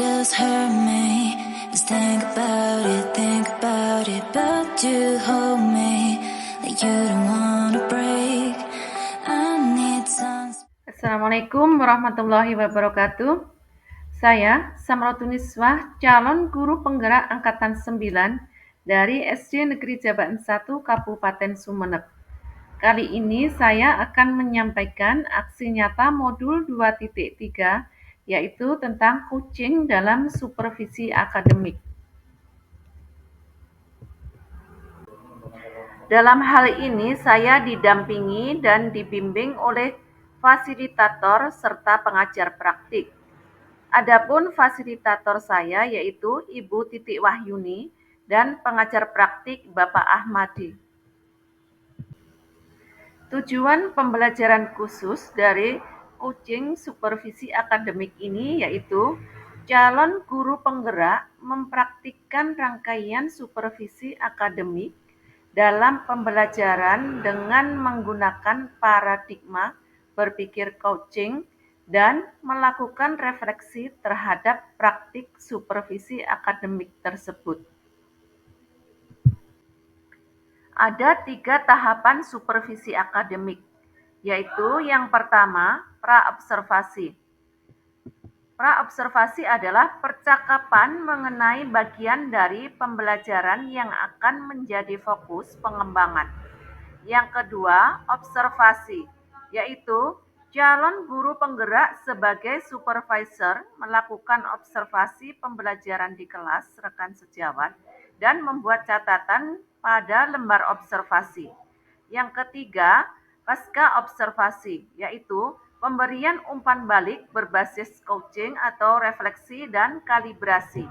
just hurt me. Just think about it, but you hold me like you don't wanna break. I need some. Assalamualaikum warahmatullahi wabarakatuh. Saya Samrotuniswah, calon guru penggerak angkatan 9 dari SD Negeri Jabaan 1 Kabupaten Sumeneb. Kali ini saya akan menyampaikan aksi nyata modul 2.3, yaitu tentang coaching dalam supervisi akademik. Dalam hal ini saya didampingi dan dibimbing oleh fasilitator serta pengajar praktik. Adapun fasilitator saya yaitu Ibu Titik Wahyuni dan pengajar praktik Bapak Ahmadi. Tujuan pembelajaran khusus dari coaching supervisi akademik ini yaitu calon guru penggerak mempraktikkan rangkaian supervisi akademik dalam pembelajaran dengan menggunakan paradigma berpikir coaching dan melakukan refleksi terhadap praktik supervisi akademik tersebut. Ada 3 tahapan supervisi akademik, yaitu yang pertama, praobservasi. Praobservasi adalah percakapan mengenai bagian dari pembelajaran yang akan menjadi fokus pengembangan. Yang kedua, observasi, yaitu calon guru penggerak sebagai supervisor melakukan observasi pembelajaran di kelas rekan sejawat dan membuat catatan pada lembar observasi. Yang ketiga, pasca observasi, yaitu pemberian umpan balik berbasis coaching atau refleksi dan kalibrasi.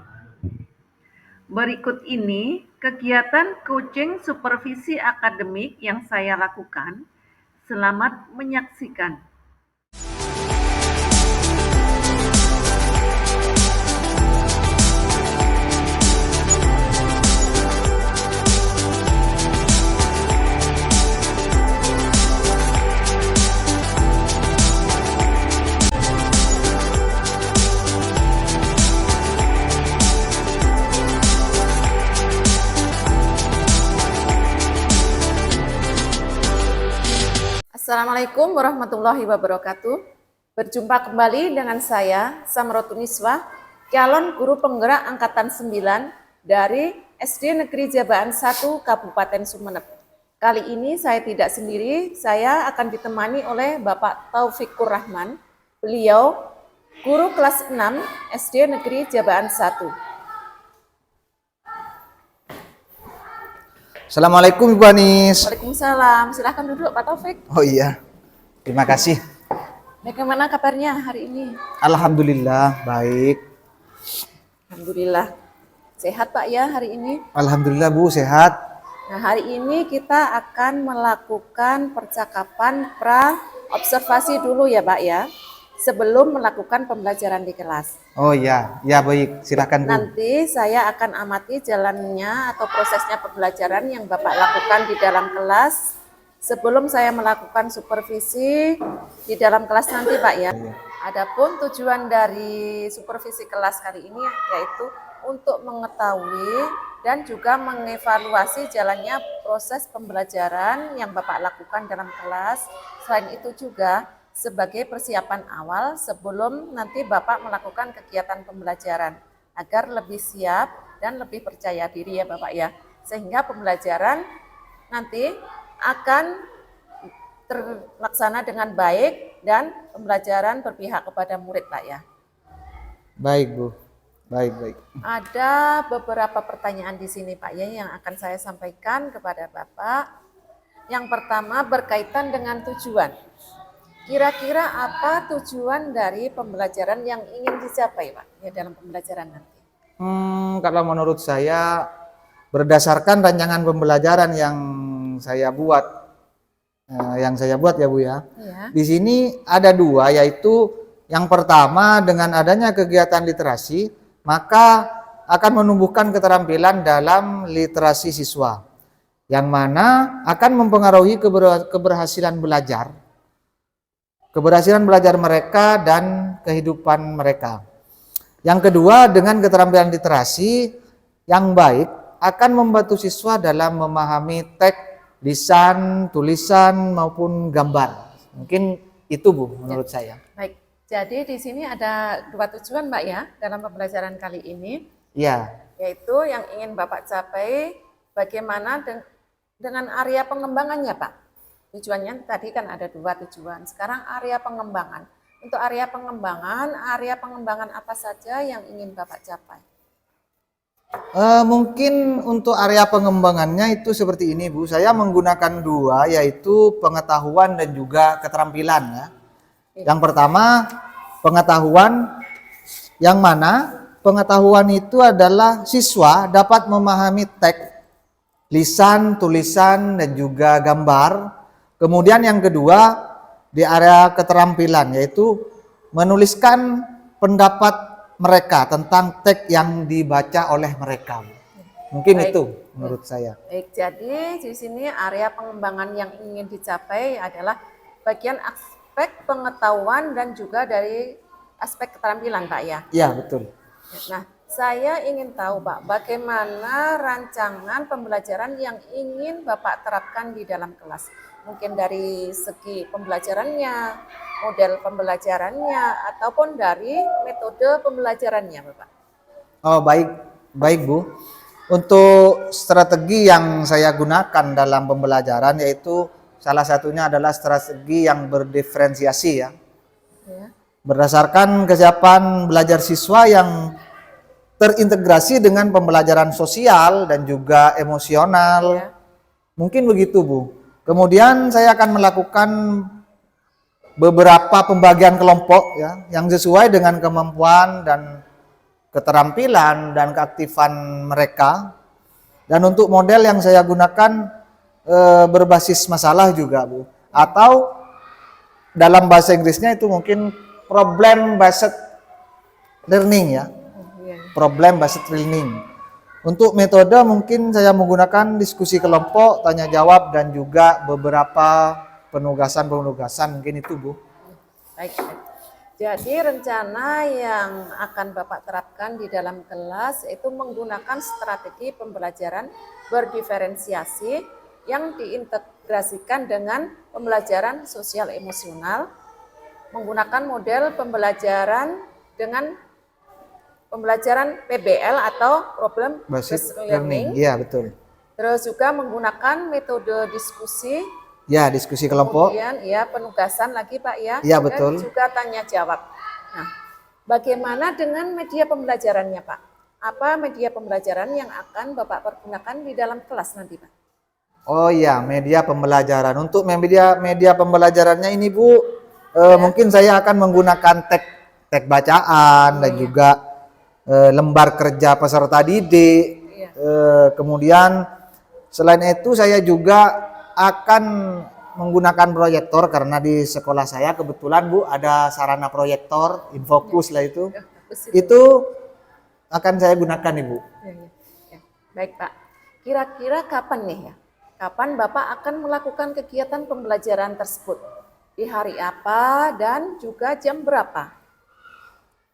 Berikut ini kegiatan coaching supervisi akademik yang saya lakukan. Selamat menyaksikan. Assalamualaikum warahmatullahi wabarakatuh. Berjumpa kembali dengan saya, Samrotuniswah, calon guru penggerak angkatan 9 dari SD Negeri Jabaan 1 Kabupaten Sumeneb. Kali ini saya tidak sendiri, saya akan ditemani oleh Bapak Taufikur Rahman. Beliau guru kelas 6 SD Negeri Jabaan 1. Assalamualaikum Ibu Anis. Waalaikumsalam. Silahkan duduk Pak Taufik. Oh iya, terima kasih. Bagaimana kabarnya hari ini? Alhamdulillah baik. Alhamdulillah. Sehat Pak ya hari ini? Alhamdulillah Bu sehat. Nah hari ini kita akan melakukan percakapan pra-observasi dulu ya Pak ya, sebelum melakukan pembelajaran di kelas. Oh iya, ya baik, silakan Bu. Nanti saya akan amati jalannya atau prosesnya pembelajaran yang Bapak lakukan di dalam kelas sebelum saya melakukan supervisi di dalam kelas nanti Pak ya. Adapun tujuan dari supervisi kelas kali ini yaitu untuk mengetahui dan juga mengevaluasi jalannya proses pembelajaran yang Bapak lakukan dalam kelas. Selain itu juga sebagai persiapan awal sebelum nanti Bapak melakukan kegiatan pembelajaran agar lebih siap dan lebih percaya diri ya Bapak ya, sehingga pembelajaran nanti akan terlaksana dengan baik dan pembelajaran berpihak kepada murid Pak ya. Baik Bu, baik. Ada beberapa pertanyaan di sini Pak ya yang akan saya sampaikan kepada Bapak. Yang pertama berkaitan dengan tujuan. Kira-kira apa tujuan dari pembelajaran yang ingin dicapai Pak ya dalam pembelajaran nanti? Kalau menurut saya berdasarkan rancangan pembelajaran yang saya buat ya Bu ya. Iya. Di sini ada 2, yaitu yang pertama dengan adanya kegiatan literasi maka akan menumbuhkan keterampilan dalam literasi siswa yang mana akan mempengaruhi keberhasilan belajar mereka dan kehidupan mereka. Yang kedua, dengan keterampilan literasi yang baik akan membantu siswa dalam memahami teks, lisan, tulisan maupun gambar. Mungkin itu Bu menurut saya. Baik. Jadi di sini ada 2 tujuan Mbak ya dalam pembelajaran kali ini. Iya. Yaitu yang ingin Bapak capai bagaimana dengan area pengembangannya Pak. Tujuannya tadi kan ada 2 tujuan. Sekarang area pengembangan. Untuk area pengembangan apa saja yang ingin Bapak capai? Mungkin untuk area pengembangannya itu seperti ini Bu. Saya menggunakan 2, yaitu pengetahuan dan juga keterampilan ya. Yang pertama pengetahuan, yang mana pengetahuan itu adalah siswa dapat memahami teks, lisan, tulisan dan juga gambar. Kemudian yang kedua di area keterampilan, yaitu menuliskan pendapat mereka tentang teks yang dibaca oleh mereka. Mungkin Baik. itu menurut saya. Baik, jadi di sini area pengembangan yang ingin dicapai adalah bagian aspek pengetahuan dan juga dari aspek keterampilan Pak ya. Iya, betul. Nah, saya ingin tahu Pak, bagaimana rancangan pembelajaran yang ingin Bapak terapkan di dalam kelas? Mungkin dari segi pembelajarannya, model pembelajarannya, ataupun dari metode pembelajarannya Bapak. Oh, baik Bu. Untuk strategi yang saya gunakan dalam pembelajaran yaitu salah satunya adalah strategi yang berdiferensiasi ya. Berdasarkan kesiapan belajar siswa yang terintegrasi dengan pembelajaran sosial dan juga emosional. Mungkin begitu Bu. Kemudian saya akan melakukan beberapa pembagian kelompok ya yang sesuai dengan kemampuan dan keterampilan dan keaktifan mereka. Dan untuk model yang saya gunakan berbasis masalah juga Bu. Atau dalam bahasa Inggrisnya itu mungkin problem based learning ya. Problem based learning. Untuk metode mungkin saya menggunakan diskusi kelompok, tanya jawab dan juga beberapa penugasan mungkin itu Bu. Baik. Jadi rencana yang akan Bapak terapkan di dalam kelas itu menggunakan strategi pembelajaran berdiferensiasi yang diintegrasikan dengan pembelajaran sosial emosional, menggunakan model pembelajaran dengan pembelajaran PBL atau problem based learning. Iya, betul. Terus juga menggunakan metode diskusi. Ya, diskusi kelompok. Kemudian ya penugasan lagi Pak ya. Iya, betul. Dan juga tanya jawab. Nah, bagaimana dengan media pembelajarannya Pak? Apa media pembelajaran yang akan Bapak pergunakan di dalam kelas nanti Pak? Oh iya, media pembelajaran. Untuk media pembelajarannya ini Bu, mungkin saya akan menggunakan teks bacaan dan juga lembar kerja peserta didik. Kemudian selain itu saya juga akan menggunakan proyektor karena di sekolah saya kebetulan Bu ada sarana proyektor, Infokus lah itu. Itu akan saya gunakan Ibu. Baik Pak, kira-kira kapan nih ya? Kapan Bapak akan melakukan kegiatan pembelajaran tersebut? Di hari apa dan juga jam berapa?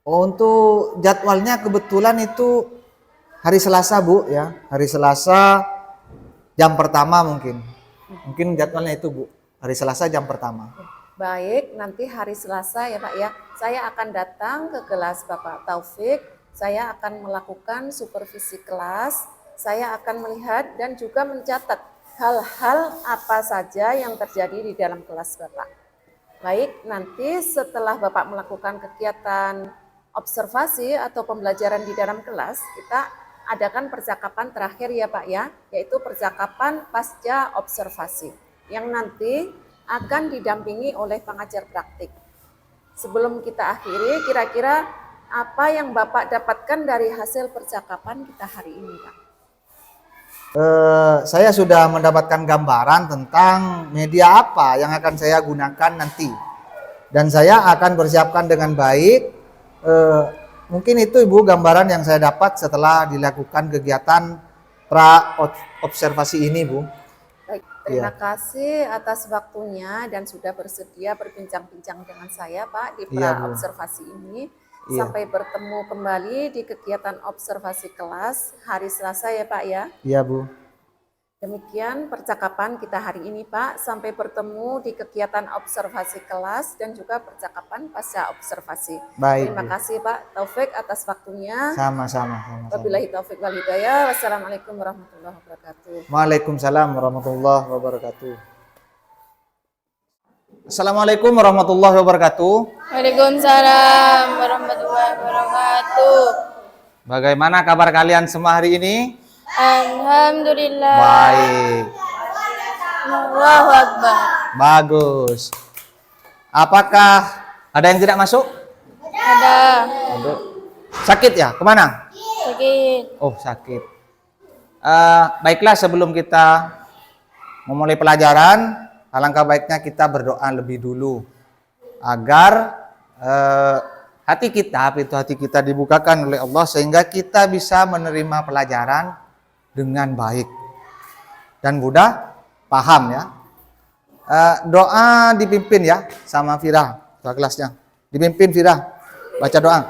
Oh, untuk jadwalnya kebetulan itu hari Selasa Bu ya, hari Selasa jam pertama mungkin jadwalnya itu Bu, hari Selasa jam pertama. Baik, nanti hari Selasa ya Pak ya, saya akan datang ke kelas Bapak Taufik, saya akan melakukan supervisi kelas, saya akan melihat dan juga mencatat hal-hal apa saja yang terjadi di dalam kelas Bapak. Baik, nanti setelah Bapak melakukan kegiatan observasi atau pembelajaran di dalam kelas, kita adakan percakapan terakhir ya Pak ya, yaitu percakapan pasca observasi yang nanti akan didampingi oleh pengajar praktik. Sebelum kita akhiri, kira-kira apa yang Bapak dapatkan dari hasil percakapan kita hari ini Pak? Saya sudah mendapatkan gambaran tentang media apa yang akan saya gunakan nanti. Dan saya akan persiapkan dengan baik. Mungkin itu Ibu gambaran yang saya dapat setelah dilakukan kegiatan observasi ini Bu. Baik, terima kasih atas waktunya dan sudah bersedia berbincang-bincang dengan saya Pak di observasi ini. Iya. Sampai bertemu kembali di kegiatan observasi kelas hari Selasa ya Pak ya. Iya Bu. Demikian percakapan kita hari ini Pak. Sampai bertemu di kegiatan observasi kelas dan juga percakapan pasca observasi. Baik, Terima Bu. kasih Pak Taufik atas waktunya. Sama-sama. Wabillahi taufik wal hidayah. Wassalamualaikum warahmatullahi wabarakatuh. Waalaikumsalam warahmatullahi wabarakatuh. Assalamualaikum warahmatullahi wabarakatuh. Waalaikumsalam warahmatullahi wabarakatuh. Bagaimana kabar kalian semua hari ini? Alhamdulillah. Baik. Allahu Akbar. Bagus. Apakah ada yang tidak masuk? Ada. Ada. Sakit ya? Kemana? Sakit. Oh, sakit. Baiklah, sebelum kita memulai pelajaran, alangkah baiknya kita berdoa lebih dulu agar hati kita dibukakan oleh Allah sehingga kita bisa menerima pelajaran dengan baik dan mudah paham ya. Doa dipimpin ya sama Fira, ketua kelasnya. Dipimpin Fira, baca doa.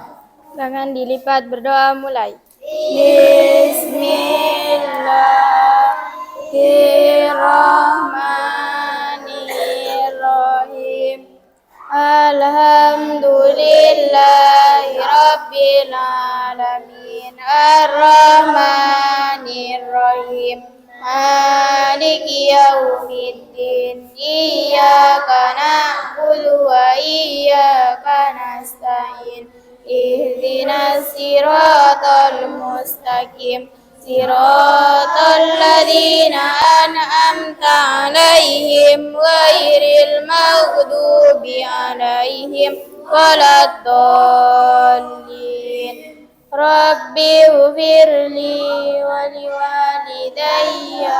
Tangan dilipat, berdoa mulai. Bismillahirrahmanirrahim. Alhamdulillahi Rabbil Alamin. Ar-Rahmanir-Rahim. Maliki yaumiddin. Iyyaka na'budu wa iyyaka nasta'in. Ihdinas siratal mustaqim. Siratal ladzina an'amta 'alaihim ghairil maghdubi 'alaihim waladdallin. Rabbi ighfirli wa liwalidayya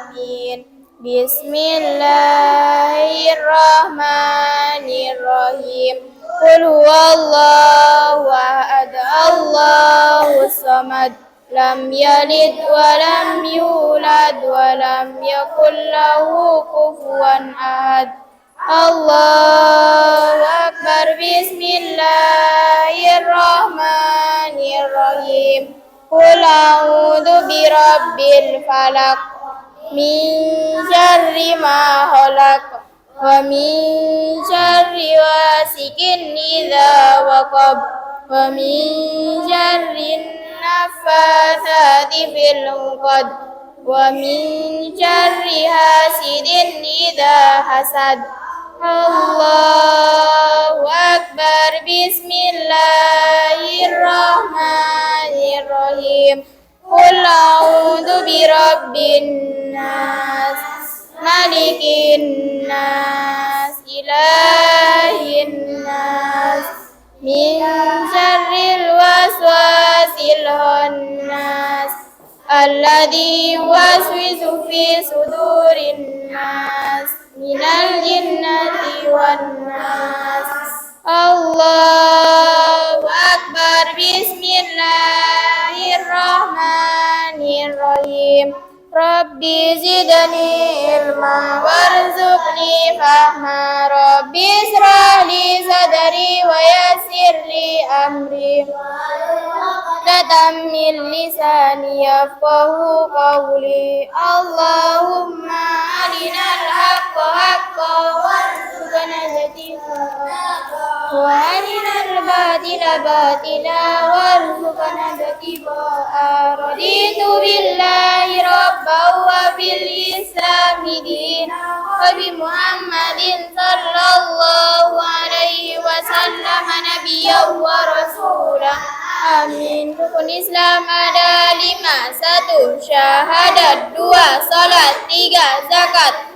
amin. Bismillahirrahmanirrahim. Qul huwallahu ahad, Allahus samad. Lam yalid wa lam yulad wa lam yakul lahu kufuwan ahad. Allahu Akbar. Bismillahirrahmanirrahim. Qul a'udzu birabbil falaq min syarri ma khalaq wa min syarri wasikin idza waqab wa min syarri nafathati fil 'uqad wa min syarri hasidin idza hasad. Allahu Akbar. Bismillahirrahmanirrahim. Qul a'udzu birabbin nas, malikin nas, ilahin nas, min syarril waswasil khannas, alladzi yuwaswisu fi sudurin nas, minal jinnati wan nas. Allahu Akbar. Bismillahirrahmanirrahim. Rabbi zidni ilma warzuqni fahma. Rabbi israh li sadri wa yassir li amri. Min lisani yafqahu qawli. Allahumma arinal haqqa haqqan warzuqna ittiba'ahu wa arinal batila batila warzuqna ittiba'ahu. Raditu billahi rabban wa bil islami dinan wa bi Muhammadin sallallahu alaihi wasallam nabiyyan wa rasulah. Amin. Rukun Islam ada 5. 1. Syahadat. 2. Salat. 3. Zakat.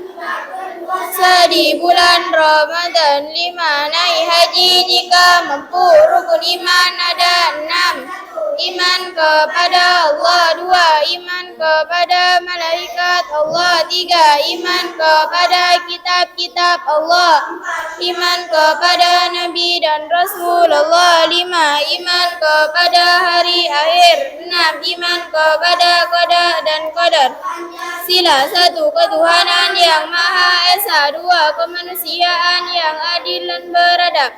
Di bulan Ramadan. 5. Naik haji jika mampu. Rukun iman ada 6. Iman kepada Allah. 2. Iman kepada malaikat Allah. 3. Iman kepada kitab-kitab Allah. Iman kepada Nabi dan Rasulullah. 5. Iman kepada hari akhir. 6. Iman kepada qada dan qadar. Sila. 1. Ketuhanan yang Maha Esa. 2. Kemanusiaan yang adil dan beradab.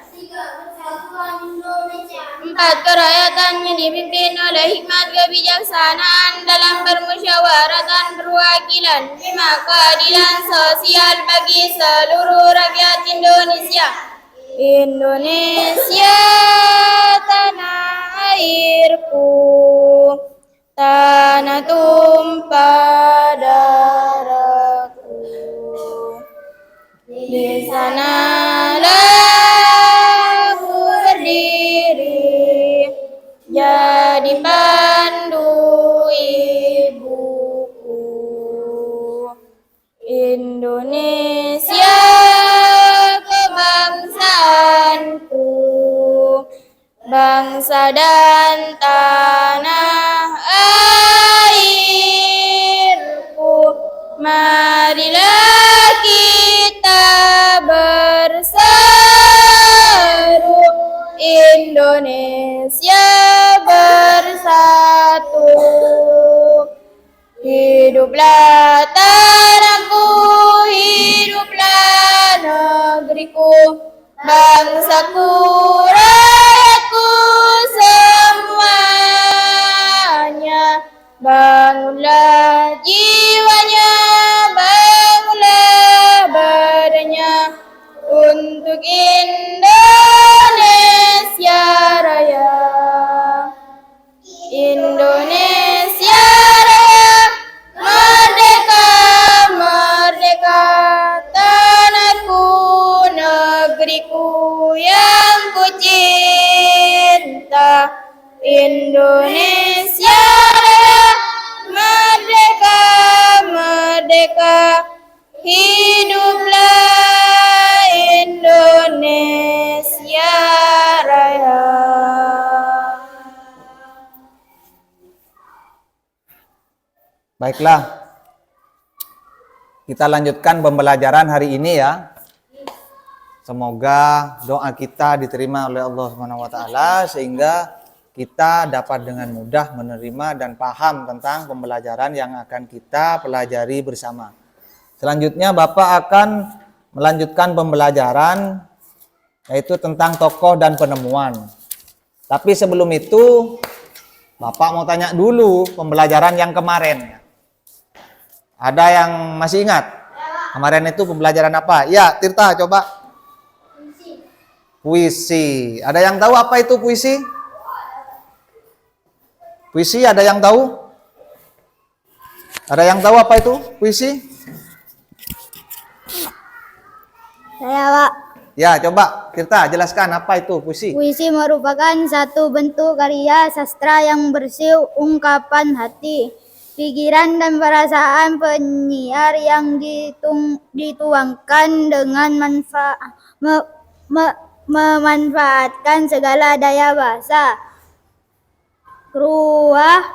Empat, kerakyatan yang dipimpin oleh hikmat kebijaksanaan dalam bermusyawarah dan perwakilan. 5, keadilan sosial bagi seluruh rakyat Indonesia. Indonesia tanah airku, tanah tumpah darahku. Di sanalah ku berdiri, jadi pandu ibuku. Indonesia kebangsaanku, bangsa dan tanah airku. Marilah kita berseru, Indonesia bersatu. Hiduplah tanahku, hiduplah negeriku, bangsaku, rakyatku semuanya. Bangunlah jiwanya, bangunlah badannya untuk Indonesia Raya. Indonesia Raya, merdeka, merdeka, tanahku, negeriku yang ku cinta. Indonesia Raya, merdeka, merdeka, hiduplah Indonesia Raya. Baiklah, kita lanjutkan pembelajaran hari ini ya. Semoga doa kita diterima oleh Allah SWT sehingga kita dapat dengan mudah menerima dan paham tentang pembelajaran yang akan kita pelajari bersama. Selanjutnya Bapak akan melanjutkan pembelajaran yaitu tentang tokoh dan penemuan. Tapi sebelum itu Bapak mau tanya dulu pembelajaran yang kemarin. Ada yang masih ingat? Kemarin itu pembelajaran apa? Ya, Tirta coba. Puisi. Ada yang tahu apa itu puisi? Puisi ada yang tahu? Ada yang tahu apa itu puisi? Saya, Pak. Ya, coba Tirta jelaskan apa itu puisi. Puisi merupakan satu bentuk karya sastra yang bersih ungkapan hati, pikiran dan perasaan penyiar yang dituangkan dengan memanfaatkan segala daya bahasa, ruah,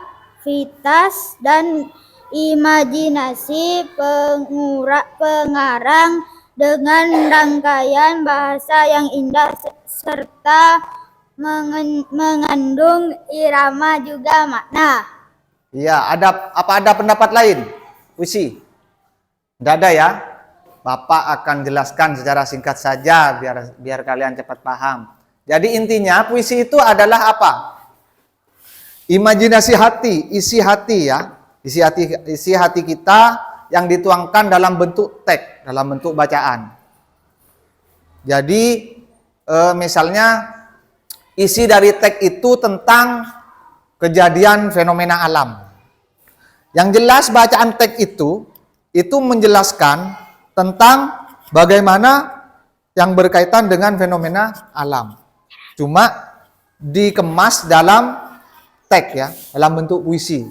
vitas, dan imajinasi pengarang dengan rangkaian bahasa yang indah serta mengandung irama juga makna. Iya, ada pendapat lain? Puisi? Tidak ada ya? Bapak akan jelaskan secara singkat saja biar kalian cepat paham. Jadi intinya puisi itu adalah apa? Imajinasi hati, isi hati ya. Isi hati kita yang dituangkan dalam bentuk teks, dalam bentuk bacaan. Jadi misalnya isi dari teks itu tentang kejadian fenomena alam. Yang jelas bacaan teks itu menjelaskan tentang bagaimana yang berkaitan dengan fenomena alam. Cuma dikemas dalam teks ya, dalam bentuk puisi.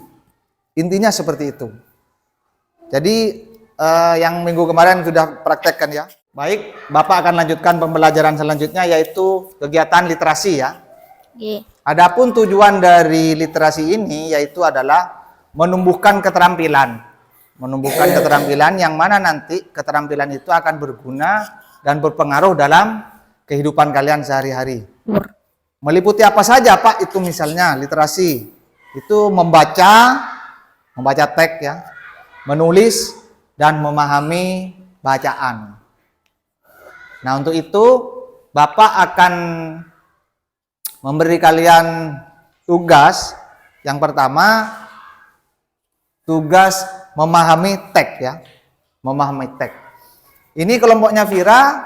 Intinya seperti itu. Jadi yang minggu kemarin sudah praktekkan ya. Baik, Bapak akan lanjutkan pembelajaran selanjutnya yaitu kegiatan literasi ya. Oke. Adapun tujuan dari literasi ini yaitu adalah menumbuhkan keterampilan. Menumbuhkan keterampilan yang mana nanti keterampilan itu akan berguna dan berpengaruh dalam kehidupan kalian sehari-hari. Meliputi apa saja Pak itu misalnya literasi. Itu membaca teks ya, menulis dan memahami bacaan. Nah untuk itu Bapak akan memberi kalian tugas. Yang pertama, tugas memahami teks ya. Memahami teks. Ini kelompoknya Vira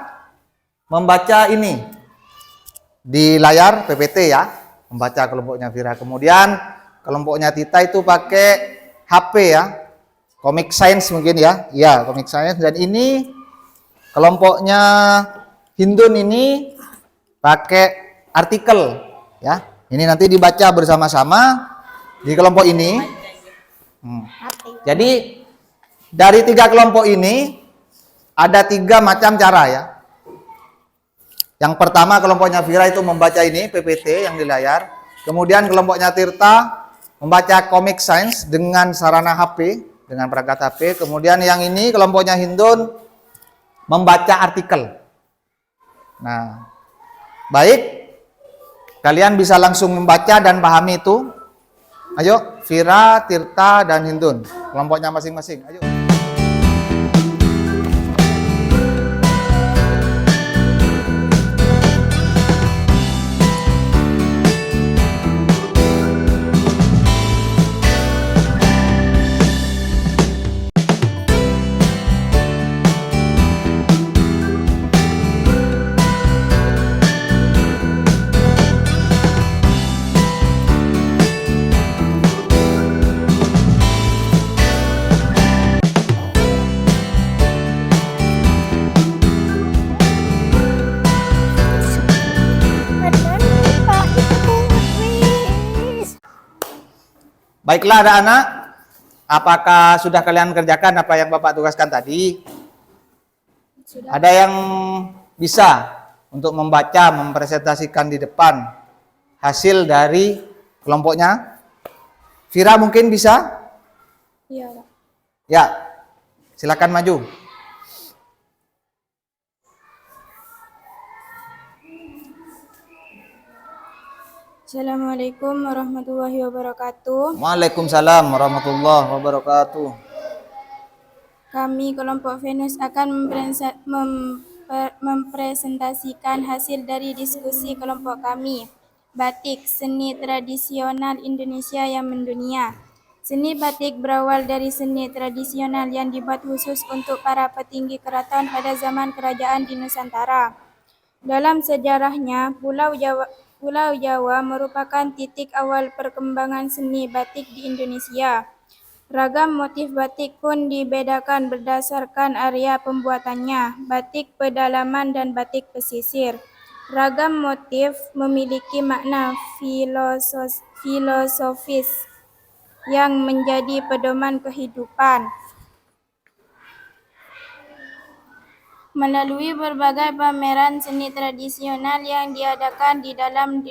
membaca ini di layar PPT ya. Membaca kelompoknya Vira. Kemudian kelompoknya Tita itu pakai HP ya. Comic Science mungkin ya. Iya, Comic Science. Dan ini kelompoknya Hindun ini pakai artikel ya. Ini nanti dibaca bersama-sama di kelompok ini. Jadi dari 3 kelompok ini ada 3 macam cara ya. Yang pertama kelompoknya Vira itu membaca ini PPT yang di layar. Kemudian kelompoknya Tirta membaca Comic Science dengan sarana HP, dengan perangkat HP. Kemudian yang ini kelompoknya Hindun membaca artikel. Nah, baik, kalian bisa langsung membaca dan pahami itu. Ayo, Vira, Tirta, dan Hindun, kelompoknya masing-masing. Ayo. Baiklah anak-anak, apakah sudah kalian kerjakan apa yang Bapak tugaskan tadi? Sudah. Ada yang bisa untuk membaca, mempresentasikan di depan hasil dari kelompoknya? Vira mungkin bisa? Iya, Pak. Ya, silakan maju. Assalamualaikum warahmatullahi wabarakatuh. Waalaikumsalam warahmatullahi wabarakatuh. Kami kelompok Venus akan mempresentasikan hasil dari diskusi kelompok kami. Batik, seni tradisional Indonesia yang mendunia. Seni batik berawal dari seni tradisional yang dibuat khusus untuk para petinggi keraton pada zaman kerajaan di Nusantara. Dalam sejarahnya, Pulau Jawa merupakan titik awal perkembangan seni batik di Indonesia. Ragam motif batik pun dibedakan berdasarkan area pembuatannya, batik pedalaman dan batik pesisir. Ragam motif memiliki makna filosofis yang menjadi pedoman kehidupan. Melalui berbagai pameran seni tradisional yang diadakan di dalam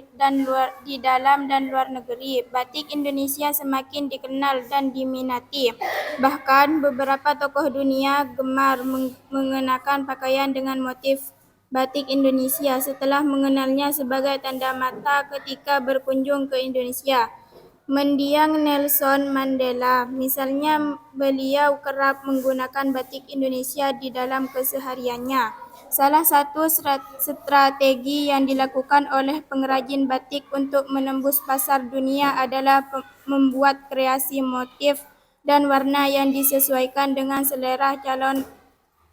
dan luar negeri, batik Indonesia semakin dikenal dan diminati. Bahkan beberapa tokoh dunia gemar mengenakan pakaian dengan motif batik Indonesia setelah mengenalnya sebagai tanda mata ketika berkunjung ke Indonesia. Mendiang Nelson Mandela, misalnya, beliau kerap menggunakan batik Indonesia di dalam kesehariannya. Salah satu strategi yang dilakukan oleh pengrajin batik untuk menembus pasar dunia adalah membuat kreasi motif dan warna yang disesuaikan dengan selera calon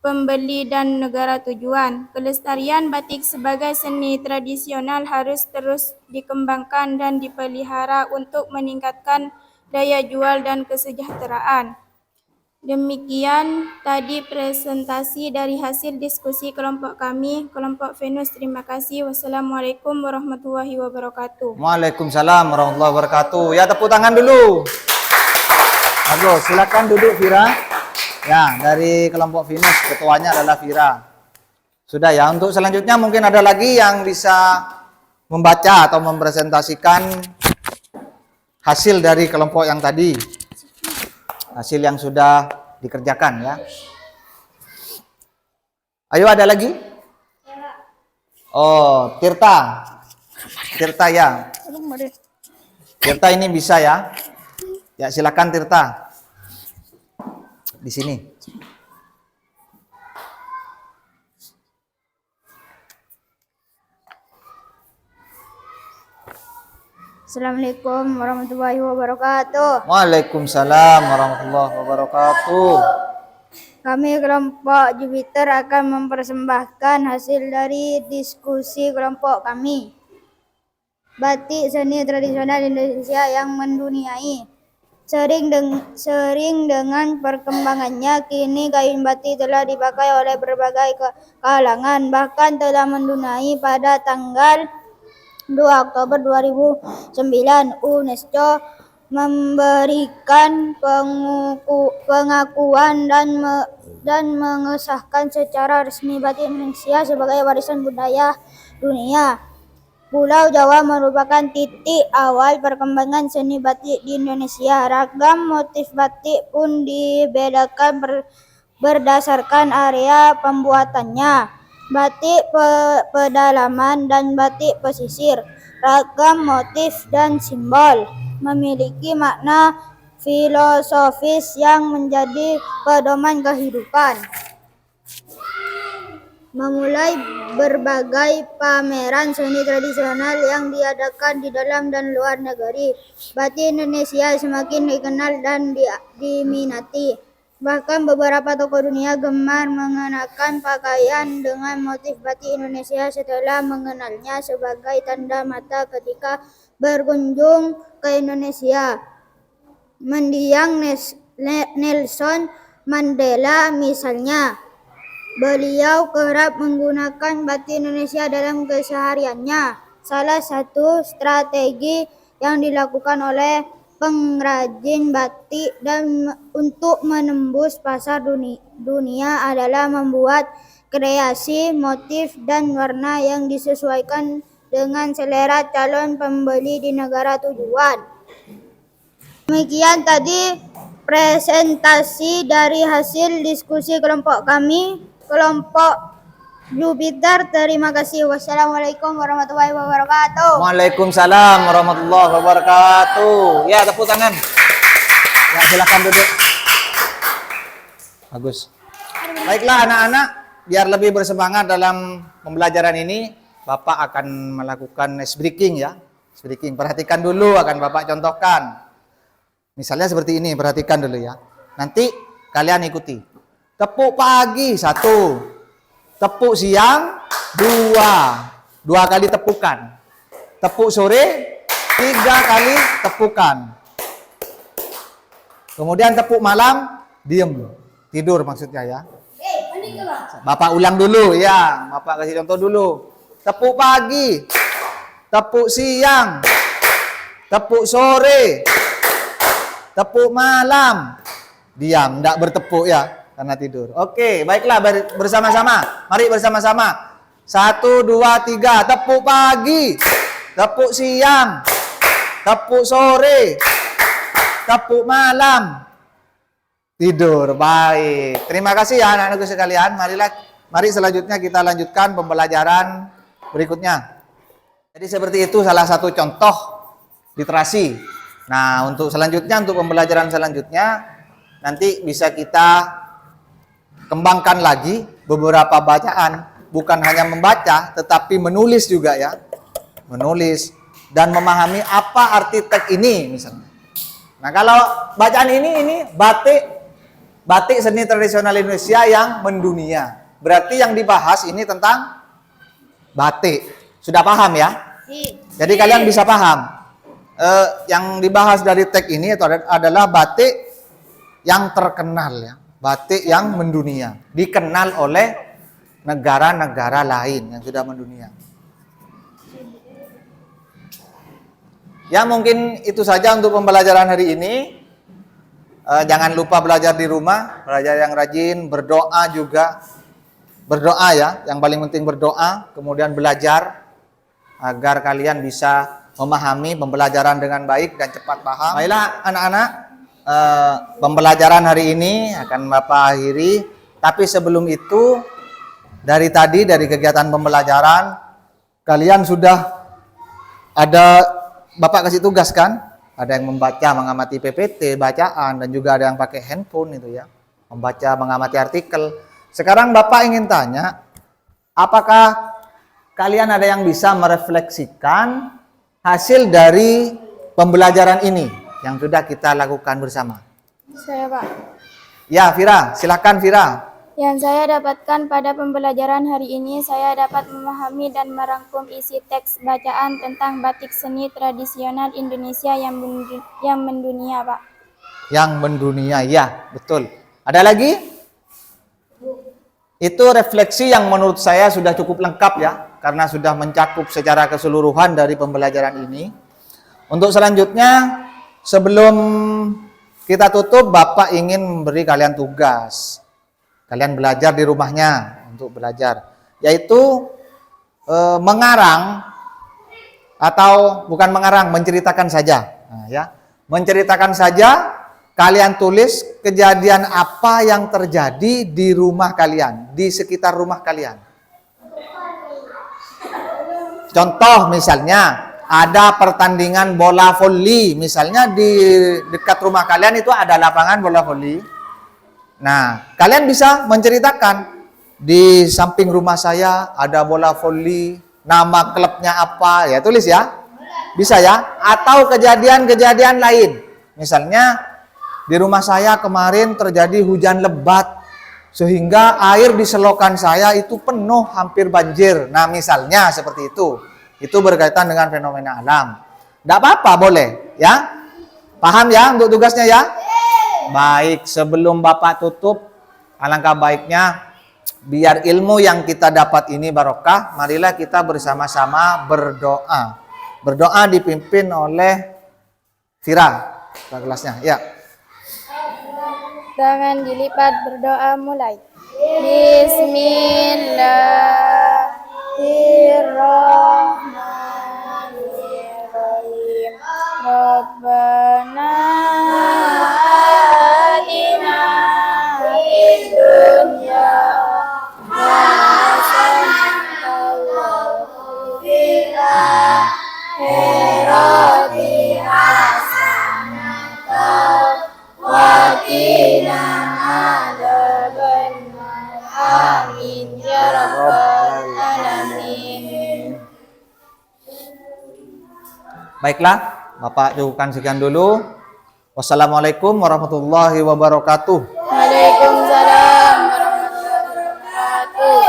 pembeli dan negara tujuan. Kelestarian batik sebagai seni tradisional harus terus dikembangkan dan dipelihara untuk meningkatkan daya jual dan kesejahteraan. Demikian tadi presentasi dari hasil diskusi kelompok kami, kelompok Venus. Terima kasih. Wassalamualaikum warahmatullahi wabarakatuh. Waalaikumsalam warahmatullahi wabarakatuh. Ya, tepuk tangan dulu. Bagus, silakan duduk Vira. Ya, dari kelompok Venus, ketuanya adalah Vira. Sudah ya, untuk selanjutnya mungkin ada lagi yang bisa membaca atau mempresentasikan hasil dari kelompok yang tadi. Hasil yang sudah dikerjakan ya. Ayo, ada lagi? Oh, Tirta. Tirta ya. Tirta ini bisa ya. Ya, silakan Tirta. Di sini. Assalamualaikum warahmatullahi wabarakatuh. Waalaikumsalam warahmatullahi wabarakatuh. Kami kelompok Jupiter akan mempersembahkan hasil dari diskusi kelompok kami. Batik seni tradisional Indonesia yang menduniai. Sering dengan perkembangannya, kini kain batik telah dipakai oleh berbagai kalangan, bahkan telah menduniai pada tanggal 2 Oktober 2009, UNESCO memberikan pengakuan dan mengesahkan secara resmi batik Indonesia sebagai warisan budaya dunia. Pulau Jawa merupakan titik awal perkembangan seni batik di Indonesia. Ragam motif batik pun dibedakan berdasarkan area pembuatannya. Batik pedalaman dan batik pesisir. Ragam motif dan simbol memiliki makna filosofis yang menjadi pedoman kehidupan. Memulai berbagai pameran seni tradisional yang diadakan di dalam dan luar negeri, batik Indonesia semakin dikenal dan diminati. Bahkan beberapa tokoh dunia gemar mengenakan pakaian dengan motif batik Indonesia setelah mengenalnya sebagai tanda mata ketika berkunjung ke Indonesia. Mendiang Nelson Mandela misalnya. Beliau kerap menggunakan batik Indonesia dalam kesehariannya. Salah satu strategi yang dilakukan oleh pengrajin batik dan untuk menembus pasar dunia adalah membuat kreasi motif dan warna yang disesuaikan dengan selera calon pembeli di negara tujuan. Demikian tadi presentasi dari hasil diskusi kelompok kami. Kelompok Jupiter, terima kasih. Wassalamualaikum warahmatullahi wabarakatuh. Waalaikumsalam warahmatullahi wabarakatuh. Ya, tepuk tangan. Ya, silakan duduk. Bagus. Baiklah anak-anak, biar lebih bersemangat dalam pembelajaran ini, Bapak akan melakukan ice breaking ya. Ice breaking. Perhatikan dulu, akan Bapak contohkan. Misalnya seperti ini, perhatikan dulu ya. Nanti kalian ikuti. Tepuk pagi 1, tepuk siang 2 kali tepukan. Tepuk sore 3 kali tepukan. Kemudian tepuk malam diem, tidur maksudnya ya. Bapak ulang dulu ya, Bapak kasih contoh dulu. Tepuk pagi, tepuk siang, tepuk sore, tepuk malam, diam, tidak bertepuk ya. Karena tidur. Oke, baiklah bersama-sama. Mari bersama-sama. 1, 2, 3. Tepuk pagi. Tepuk siang. Tepuk sore. Tepuk malam. Tidur. Baik. Terima kasih ya anak-anakku sekalian. Mari selanjutnya kita lanjutkan pembelajaran berikutnya. Jadi seperti itu salah satu contoh literasi. Nah, untuk pembelajaran selanjutnya nanti bisa kita kembangkan lagi beberapa bacaan, bukan hanya membaca tetapi menulis juga ya. Menulis dan memahami apa arti teks ini misalnya. Nah, kalau bacaan ini batik seni tradisional Indonesia yang mendunia. Berarti yang dibahas ini tentang batik. Sudah paham ya? Jadi kalian bisa paham. Yang dibahas dari teks ini adalah batik yang terkenal ya. Batik yang mendunia, dikenal oleh negara-negara lain yang sudah mendunia. Ya, mungkin itu saja untuk pembelajaran hari ini. Jangan lupa belajar di rumah, belajar yang rajin, berdoa juga. Berdoa ya, yang paling penting berdoa, kemudian belajar agar kalian bisa memahami pembelajaran dengan baik dan cepat paham. Baiklah anak-anak, pembelajaran hari ini akan Bapak akhiri, tapi sebelum itu dari kegiatan pembelajaran kalian sudah ada Bapak kasih tugas kan? Ada yang membaca, mengamati PPT, bacaan, dan juga ada yang pakai handphone itu ya, membaca, mengamati artikel. Sekarang Bapak ingin tanya, apakah kalian ada yang bisa merefleksikan hasil dari pembelajaran ini yang sudah kita lakukan bersama? Saya, Pak. Ya, Vira, silakan Vira. Yang saya dapatkan pada pembelajaran hari ini, saya dapat memahami dan merangkum isi teks bacaan tentang batik seni tradisional Indonesia yang mendunia, Pak. Yang mendunia, ya, betul. Ada lagi? Itu refleksi yang menurut saya sudah cukup lengkap ya, karena sudah mencakup secara keseluruhan dari pembelajaran ini. Untuk selanjutnya, sebelum kita tutup, Bapak ingin memberi kalian tugas. Kalian belajar di rumahnya untuk belajar, yaitu mengarang atau bukan mengarang, menceritakan saja. Nah, ya, menceritakan saja. Kalian tulis kejadian apa yang terjadi di rumah kalian, di sekitar rumah kalian. Contoh misalnya ada pertandingan bola voli, misalnya di dekat rumah kalian itu ada lapangan bola voli. Nah, kalian bisa menceritakan di samping rumah saya ada bola voli, nama klubnya apa, ya tulis ya. Bisa ya? Atau kejadian-kejadian lain. Misalnya di rumah saya kemarin terjadi hujan lebat sehingga air di selokan saya itu penuh, hampir banjir. Nah, misalnya seperti itu. Itu berkaitan dengan fenomena alam. Tidak apa-apa, boleh, ya. Paham ya untuk tugasnya ya? Baik, sebelum Bapak tutup, alangkah baiknya biar ilmu yang kita dapat ini barokah, marilah kita bersama-sama berdoa. Berdoa dipimpin oleh Vira, kelasnya. Ya. Tangan dilipat, berdoa mulai. Bismillahirrahmanirrahim. Rabbana atina fid dunya hasanatan wa fil akhirati hasanatan wa qina adzabannar. Amin ya rabbal alamin. Baiklah, Bapak cukupkan sekian dulu. Wassalamualaikum warahmatullahi wabarakatuh. Waalaikumsalam warahmatullahi wabarakatuh.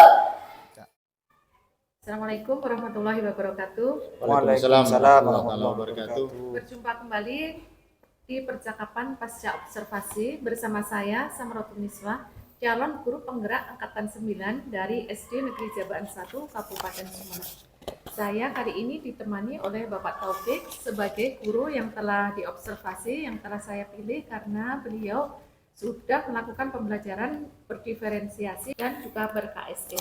Assalamualaikum warahmatullahi wabarakatuh. Waalaikumsalam warahmatullahi wabarakatuh. Berjumpa kembali di percakapan pasca observasi bersama saya Samratun Niswah, calon guru penggerak angkatan 9 dari SD Negeri Jabaan 1 Kabupaten Sumeneb. Saya kali ini ditemani oleh Bapak Taufik sebagai guru yang telah diobservasi, yang telah saya pilih karena beliau sudah melakukan pembelajaran berdiferensiasi dan juga ber-KSD.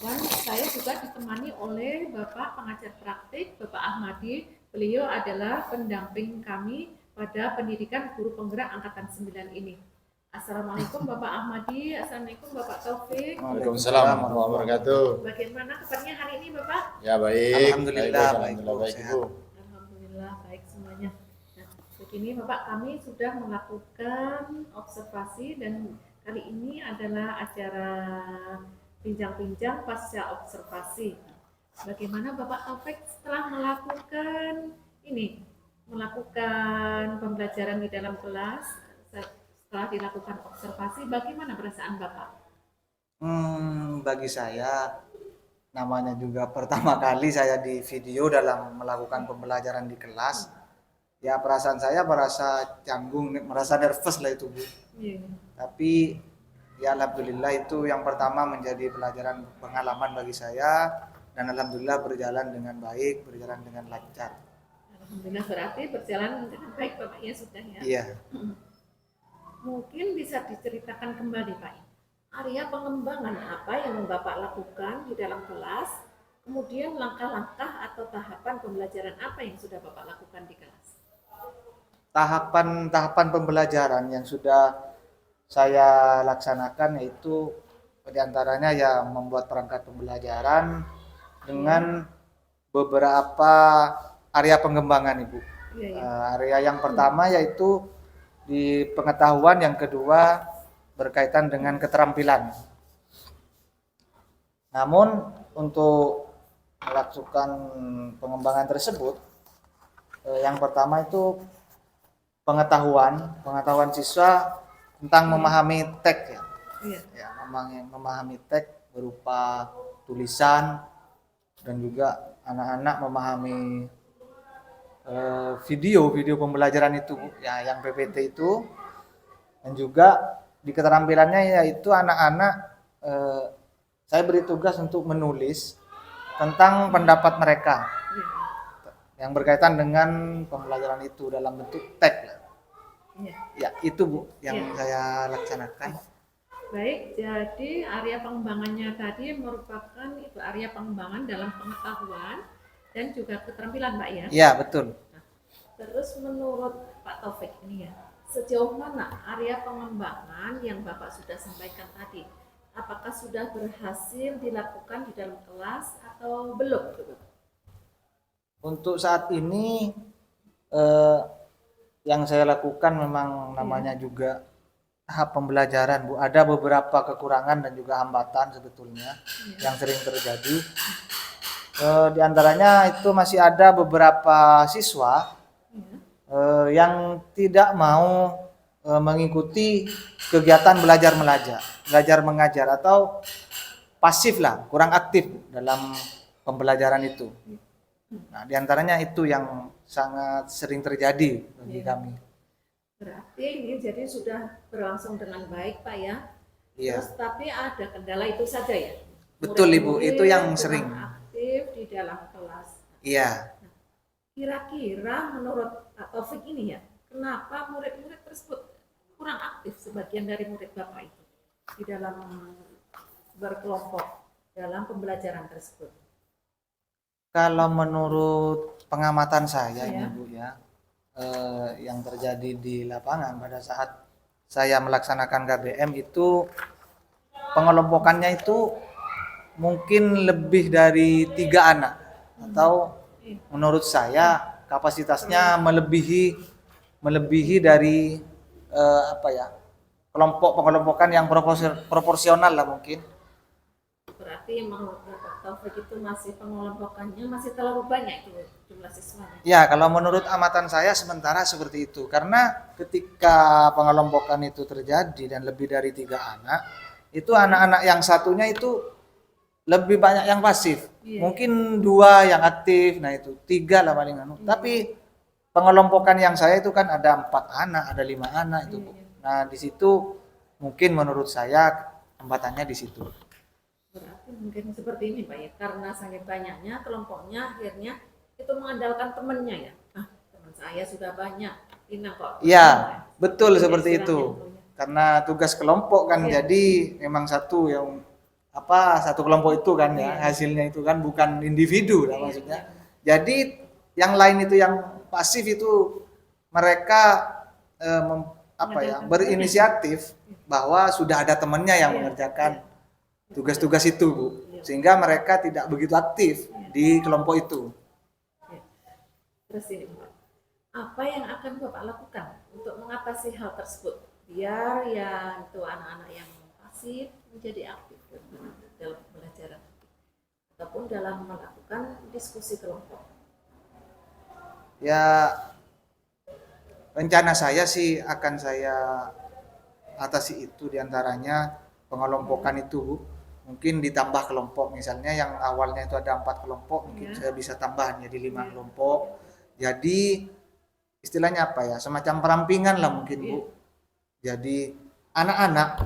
Dan saya juga ditemani oleh Bapak pengajar praktik, Bapak Ahmadi. Beliau adalah pendamping kami pada pendidikan guru penggerak angkatan 9 ini. Assalamualaikum Bapak Ahmadi, Assalamualaikum Bapak Taufik. Waalaikumsalam warahmatullahi wabarakatuh. Bagaimana kabarnya hari ini Bapak? Ya baik. Alhamdulillah, baik, Ibu. Alhamdulillah baik semuanya. Nah, begini Bapak, kami sudah melakukan observasi dan kali ini adalah acara bincang-bincang pasca observasi. Bagaimana Bapak Taufik setelah melakukan pembelajaran di dalam kelas, setelah dilakukan observasi, bagaimana perasaan Bapak? Bagi saya, namanya juga pertama kali saya di video dalam melakukan pembelajaran di kelas. Ya, perasaan saya merasa canggung, merasa nervous lah itu, Bu. Iya. Tapi ya alhamdulillah itu yang pertama menjadi pelajaran pengalaman bagi saya, dan alhamdulillah berjalan dengan baik, berjalan dengan lancar. Alhamdulillah berarti berjalan dengan baik Bapak ya sudah ya. Iya. Mungkin bisa diceritakan kembali Pak, area pengembangan apa yang Bapak lakukan di dalam kelas, kemudian langkah-langkah atau tahapan pembelajaran apa yang sudah Bapak lakukan di kelas? Tahapan pembelajaran yang sudah saya laksanakan yaitu diantaranya ya membuat perangkat pembelajaran dengan beberapa area pengembangan, Ibu. Iya. Area yang pertama yaitu di pengetahuan, yang kedua berkaitan dengan keterampilan. Namun untuk melakukan pengembangan tersebut, Yang pertama itu pengetahuan siswa tentang memahami teks ya. Iya. Ya, memahami teks berupa tulisan, dan juga anak-anak memahami video pembelajaran itu ya, yang PPT itu. Dan juga di keterampilannya yaitu anak-anak saya beri tugas untuk menulis tentang pendapat mereka yang berkaitan dengan pembelajaran itu dalam bentuk teks. Iya. Ya, itu Bu yang Iya. saya laksanakan. Baik, jadi area pengembangannya tadi merupakan itu area pengembangan dalam pengetahuan dan juga keterampilan, Pak ya. Iya, betul. Terus menurut Pak Taufik ini ya, sejauh mana area pengembangan yang Bapak sudah sampaikan tadi? Apakah sudah berhasil dilakukan di dalam kelas atau belum? Untuk saat ini yang saya lakukan memang namanya juga tahap pembelajaran, Bu. Ada beberapa kekurangan dan juga hambatan sebetulnya yang sering terjadi. Di antaranya itu masih ada beberapa siswa yang tidak mau mengikuti kegiatan belajar mengajar atau pasif lah, kurang aktif dalam pembelajaran itu. Nah, di antaranya itu yang sangat sering terjadi bagi kami. Berarti ini jadi sudah berlangsung dengan baik, Pak ya. Iya. Terus tapi ada kendala itu saja ya. Betul, Ibu, Murid-murid itu yang kurang sering. aktif di dalam kelas. Iya. Kira-kira menurut Pak Taufik ini ya, kenapa murid-murid tersebut kurang aktif sebagian dari murid Bapak itu di dalam berkelompok dalam pembelajaran tersebut? Kalau menurut pengamatan saya ini Iya. Bu ya, yang terjadi di lapangan pada saat saya melaksanakan KBM itu pengelompokannya itu mungkin lebih dari 3 anak, atau menurut saya kapasitasnya melebihi dari kelompok pengelompokan yang proporsional lah mungkin. Berarti menurut Bapak Taufik itu masih pengelompokannya masih terlalu banyak itu jumlah siswanya. Ya, kalau menurut amatan saya sementara seperti itu. Karena ketika pengelompokan itu terjadi dan lebih dari 3 anak, itu anak-anak yang satunya itu lebih banyak yang pasif. Iya. Mungkin 2 yang aktif, nah itu 3 lah paling anu. Tapi pengelompokan yang saya itu kan ada 4 anak, ada 5 anak itu, Bu. Nah, di situ mungkin menurut saya hambatannya di situ. Berarti mungkin seperti ini Pak ya, karena saking banyaknya kelompoknya akhirnya itu mengandalkan temannya ya. Ah, teman saya sudah banyak, ini kok. Iya, betul Jadi seperti istilahnya itu. Karena tugas kelompok kan, Iya. jadi memang satu kelompok itu kan ya, hasilnya itu kan bukan individu lah maksudnya. Jadi yang lain itu yang pasif itu mereka berinisiatif bahwa sudah ada temannya yang mengerjakan tugas-tugas itu, Bu. Sehingga mereka tidak begitu aktif di kelompok itu. Terus ini Pak, apa yang akan Bapak lakukan untuk mengatasi hal tersebut biar yang itu anak-anak yang pasif menjadi aktif dalam pembelajaran ataupun dalam melakukan diskusi kelompok? Ya, rencana saya sih akan saya atasi itu, diantaranya pengelompokan itu, Bu. Mungkin ditambah kelompok, misalnya yang awalnya itu ada 4 kelompok, mungkin saya bisa tambah jadi 5 kelompok. Jadi istilahnya semacam perampingan lah mungkin, Bu. Jadi anak-anak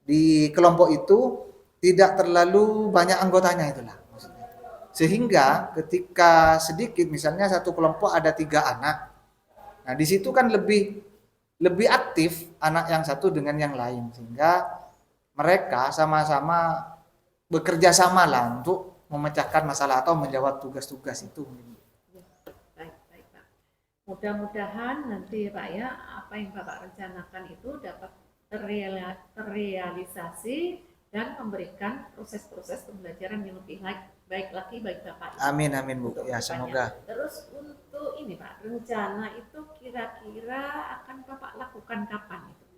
di kelompok itu tidak terlalu banyak anggotanya itulah maksudnya. Sehingga ketika sedikit, misalnya satu kelompok ada 3 anak. Nah, di situ kan lebih aktif anak yang satu dengan yang lain, sehingga mereka sama-sama bekerja sama lah untuk memecahkan masalah atau menjawab tugas-tugas itu. Baik Pak. Mudah-mudahan nanti Pak ya, apa yang Bapak rencanakan itu dapat terrealisasi dan memberikan proses-proses pembelajaran yang lebih baik lagi bagi Bapak. Amin Bu. Ya, semoga. Terus untuk ini Pak, rencana itu kira-kira akan Bapak lakukan kapan itu?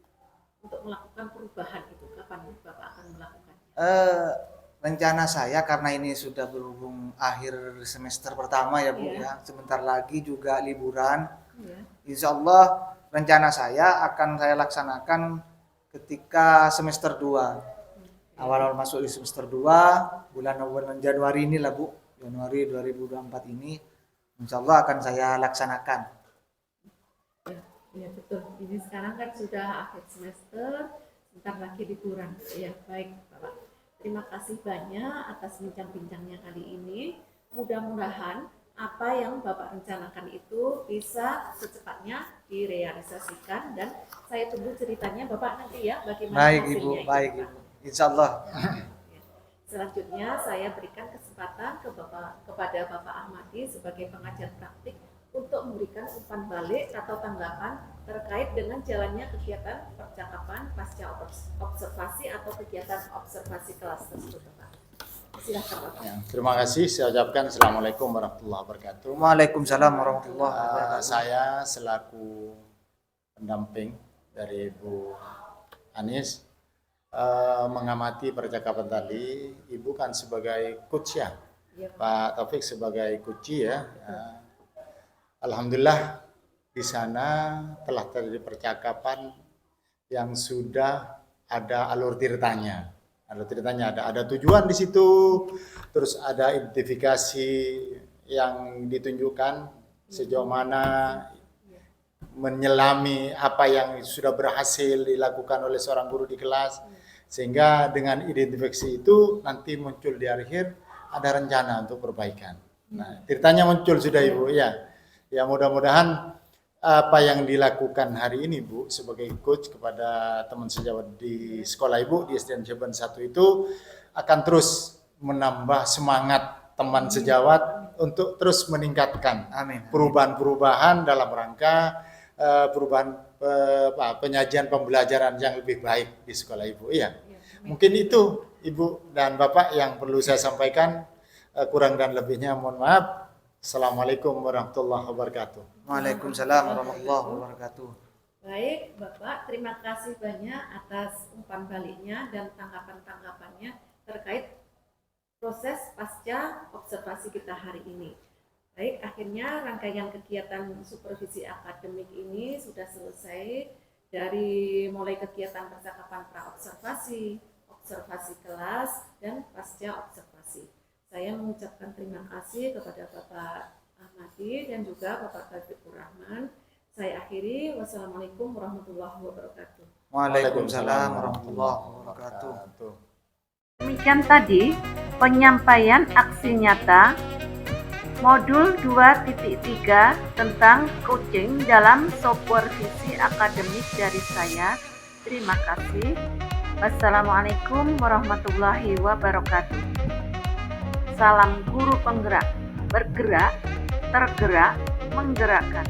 Untuk melakukan perubahan itu, kapan Bapak akan melakukan? rencana saya karena ini sudah berhubung akhir semester pertama ya Bu ya, sebentar lagi juga liburan. Insya Allah rencana saya akan saya laksanakan ketika semester 2. Awal-awal masuk di semester 2, bulan Januari ini lah Bu, Januari 2024 ini insya Allah akan saya laksanakan. Ya betul, ini sekarang kan sudah akhir semester, sebentar lagi liburan. Ya baik Bapak. Terima kasih banyak atas bincang-bincangnya kali ini. Mudah-mudahan apa yang Bapak rencanakan itu bisa secepatnya direalisasikan dan saya tunggu ceritanya Bapak nanti ya bagaimana Baik hasilnya. Ibu, itu, baik Pak. Ibu. Insya Allah. Selanjutnya saya berikan kesempatan kepada Bapak Ahmadi sebagai pengajar praktik untuk memberikan umpan balik atau tanggapan terkait dengan jalannya kegiatan percakapan pasca observasi atau kegiatan observasi kelas tersebut, Pak. Silakan, Bapak. Ya, terima kasih. Saya ucapkan Assalamualaikum warahmatullahi wabarakatuh. Waalaikumsalam warahmatullahi wabarakatuh. Saya selaku pendamping dari Bu Anis mengamati percakapan tadi. Ibu kan sebagai coach ya, Pak Taufik sebagai coach ya. Alhamdulillah di sana telah terjadi percakapan yang sudah ada alur ceritanya. Alur ceritanya ada tujuan di situ, terus ada identifikasi yang ditunjukkan sejauh mana menyelami apa yang sudah berhasil dilakukan oleh seorang guru di kelas, sehingga dengan identifikasi itu nanti muncul di akhir ada rencana untuk perbaikan. Nah, ceritanya muncul sudah Ibu ya. Ya mudah-mudahan apa yang dilakukan hari ini Bu sebagai coach kepada teman sejawat di sekolah Ibu di SDN Ceban 1 itu akan terus menambah semangat teman sejawat untuk terus meningkatkan perubahan-perubahan dalam rangka penyajian pembelajaran yang lebih baik di sekolah Ibu. Iya. Mungkin itu Ibu dan Bapak yang perlu saya sampaikan, kurang dan lebihnya mohon maaf. Assalamualaikum warahmatullahi wabarakatuh. Waalaikumsalam warahmatullahi wabarakatuh. Baik, Bapak, terima kasih banyak atas umpan baliknya dan tanggapan-tanggapannya terkait proses pasca observasi kita hari ini. Baik, akhirnya rangkaian kegiatan supervisi akademik ini sudah selesai dari mulai kegiatan percakapan pra-observasi, observasi kelas, dan pasca observasi. Saya mengucapkan terima kasih kepada Bapak Ahmadi dan juga Bapak Taufikur Rahman. Saya akhiri. Wassalamualaikum warahmatullahi wabarakatuh. Waalaikumsalam warahmatullahi wabarakatuh. Demikian tadi penyampaian aksi nyata modul 2.3 tentang coaching dalam supervisi akademik dari saya. Terima kasih. Wassalamualaikum warahmatullahi wabarakatuh. Salam guru penggerak, bergerak, tergerak, menggerakkan.